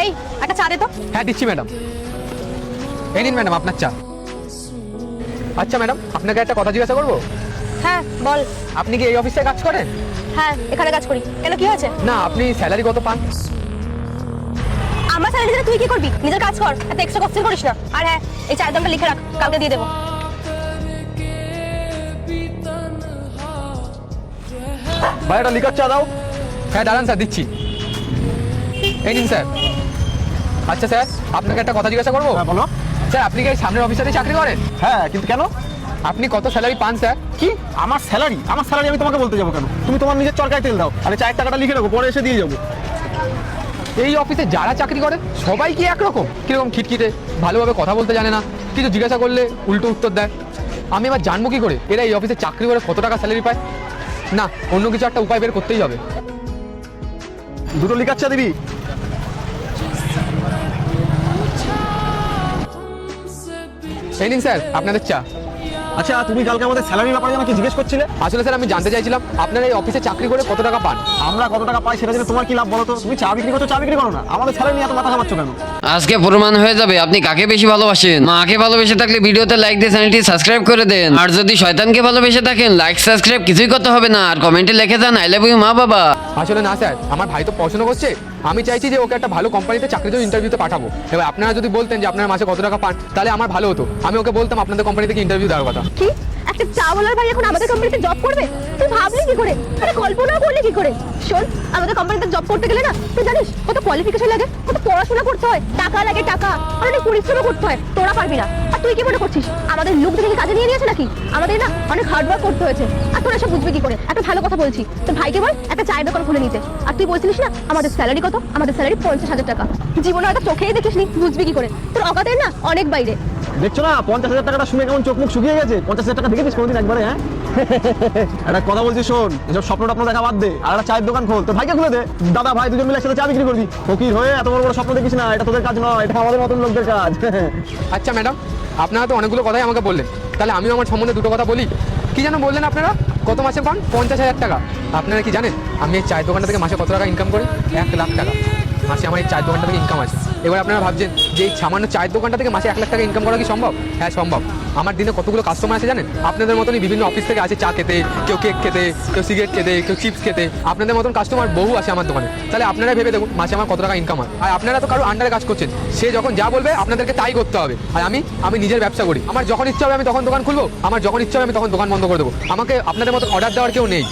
এই একটা চা দে তো। হ্যাঁ দিচ্ছি ম্যাডাম। এই নিন ম্যাডাম আপনার চা। আচ্ছা ম্যাডাম, আপনাকে একটা কথা জিজ্ঞাসা করবো? হ্যাঁ বল। আপনি কি এই অফিসে কাজ করেন? হ্যাঁ এখানে কাজ করি, কেন কি হয়েছে? না, আপনি স্যালারি কত পান? আমার স্যালারি তুই কি করবি? নিজের কাজ কর, এত এক্সট্রা কোশ্চেন করিস না। আর হ্যাঁ, এই চায়ের দামটা লিখে রাখ, কালকে দিয়ে দেবো। ভাই একটা লিকার চা দাও। হ্যাঁ দাঁড়ান স্যার, দিচ্ছি। এই নিন স্যার। আচ্ছা স্যার, আপনাকে একটা কথা জিজ্ঞাসা করবো? হ্যাঁ বলো। স্যার আপনি কি এই সামনের অফিসারে চাকরি করেন? হ্যাঁ, কিন্তু কেন? আপনি কত স্যালারি পান স্যার? কি আমার স্যালারি? আমার স্যালারি আমি তোমাকে বলতে যাবো কেন? তুমি তোমার নিজের চরকায় তেল দাও, আরে চায়ের টাকাটা লিখে রাখো, পরে এসে দিয়ে যাবো। এই অফিসে যারা চাকরি করে সবাই কি একরকম? কিরকম খিটখিটে, ভালোভাবে কথা বলতে জানে না, কিছু জিজ্ঞাসা করলে উল্টো উত্তর দেয়। আমি এবার জানবো কি করে এরা এই অফিসে চাকরি করে কত টাকা স্যালারি পায়? না, অন্য কিছু একটা উপায় বের করতেই হবে। দুটো লিকার চা দিবি? এই নিন স্যার আপনাদের চা। আচ্ছা, তুমি কালকে আমাদের স্যালারির ব্যাপারে আমাকে জিজ্ঞেস করছিলে। আসলে স্যার আমি জানতে চাইছিলাম আপনারা এই অফিসে চাকরি করে কত টাকা পান। আমরা কত টাকা পাই সেটা জেনে তোমার কি লাভ বলো তো? তুমি চা বিক্রি করছো, চা বিক্রি করো না, আমাদের স্যালারি নিয়ে এত মাথা ঘামাচ্ছ কেন? আজকে প্রমাণ হয়ে যাবে আপনি কাকে বেশি ভালোবাসেন। মাকে ভালোবেসে থাকলে ভিডিওতে লাইক দিয়ে চ্যানেলটি সাবস্ক্রাইব করে দেন, আর যদি শয়তানকে ভালোবেসে থাকেন লাইক সাবস্ক্রাইব কিছুই করতে হবে না, আর কমেন্টে লিখে যান আই লাভ ইউ মা বাবা। আসলে না স্যার, আমার ভাই তো পড়াশোনা করছে, আমি চাইছি যে ওকে একটা ভালো কোম্পানিতে চাকরির জন্য ইন্টারভিউতে পাঠাবো। এবার আপনারা যদি বলতেন যে আপনার মাসে কত টাকা পান, তাহলে আমার ভালো হতো। আমি ওকে বলতাম আপনাদের কোম্পানি থেকে ইন্টারভিউ দেওয়ার কথা। কি একটা চা বলার ভাই এখন আমাদের কোম্পানিতে জব করবে? তুই ভাবলি কি করে? আরে কল্পনাও করলি কি করে? শোন, আমাদের কোম্পানিতে জব করতে গেলে না, তুই জানিস কত কোয়ালিফিকেশন লাগে, কত পড়াশোনা করতে হয়, টাকা লাগে টাকা, আর অনেক পরিশ্রম করতে হয়। তোরা পারবি না। আর তুই কি মনে করছিস আমাদের লোক দেখে কি কাজে নিয়ে নিয়েছে নাকি? আমাদের না অনেক হার্ড ওয়ার্ক করতে হয়েছে। আর তোরা সব বুঝবি কি করে? একটা ভালো কথা বলছি, তোর ভাইকে বল একটা চায়ের দোকান খুলে নিতে। আর তুই বলছিলিস না আমাদের স্যালারি কত? আমাদের স্যালারি 50,000 টাকা। জীবনে হয়তো চোখেই দেখিসনি, বুঝবি কি করে? তোর অকাতের না অনেক বাইরে। দেখছো না 50,000 টাকাটা শুনে কেমন চোখ মুখ শুকিয়ে গেছে? 50,000 টাকা দেখেছিস কোনোদিন একবারে? হ্যাঁ একটা কথা বলছি শোন, এসব স্বপ্ন টপ্ন দেখা বাদ দে, আর একটা চায়ের দোকান খোল, তোর ভাইকে খুলে দে। দাদা ভাই দুজন মিলে একসাথে চা বিক্রি করবি। ফকির হয়ে এত বড় বড় স্বপ্ন দেখিস না, এটা তোদের কাজ নয়, এটা আমাদের মতন লোকদের কাজ। আচ্ছা ম্যাডাম, আপনারা তো অনেকগুলো কথাই আমাকে বললেন, তাহলে আমিও আমার সম্বন্ধে দুটো কথা বলি। কি যেন বললেন আপনারা? কত মাসে পান? 50,000 টাকা। আপনারা কি জানেন আমি এই চায়ের দোকানটা থেকে মাসে কত টাকা ইনকাম করি? 1,00,000 টাকা মাসে আমার এই চায়ের দোকানটা থেকে ইনকাম আছে। এবার আপনারা ভাবছেন যে এই সামান্য চায়ের দোকানটা থেকে মাসে 1,00,000 টাকা ইনকাম করা কি সম্ভব? হ্যাঁ সম্ভব। আমার দিনে কতগুলো কাস্টমার আছে জানেন? আপনাদের মতনই বিভিন্ন অফিস থেকে আছে চা খেতে, কেউ কেক খেতে, কেউ সিগারেট খেতে, কেউ চিপস খেতে। আপনাদের মতন কাস্টমার বহু আছে আমার দোকানে। তাহলে আপনারা ভেবে দেখুন মাসে আমার কত টাকা ইনকাম হয়। আর আপনারা তো কারো আন্ডারে কাজ করছেন, সে যখন যা বলবে আপনাদেরকে তাই করতে হবে। আর আমি নিজের ব্যবসা করি, আমার যখন ইচ্ছা হবে আমি তখন দোকান খুলবো, আমার যখন ইচ্ছা হবে আমি তখন দোকান বন্ধ করে দেবো। আমাকে আপনাদের মতো অর্ডার দেওয়ার কেউ নেই।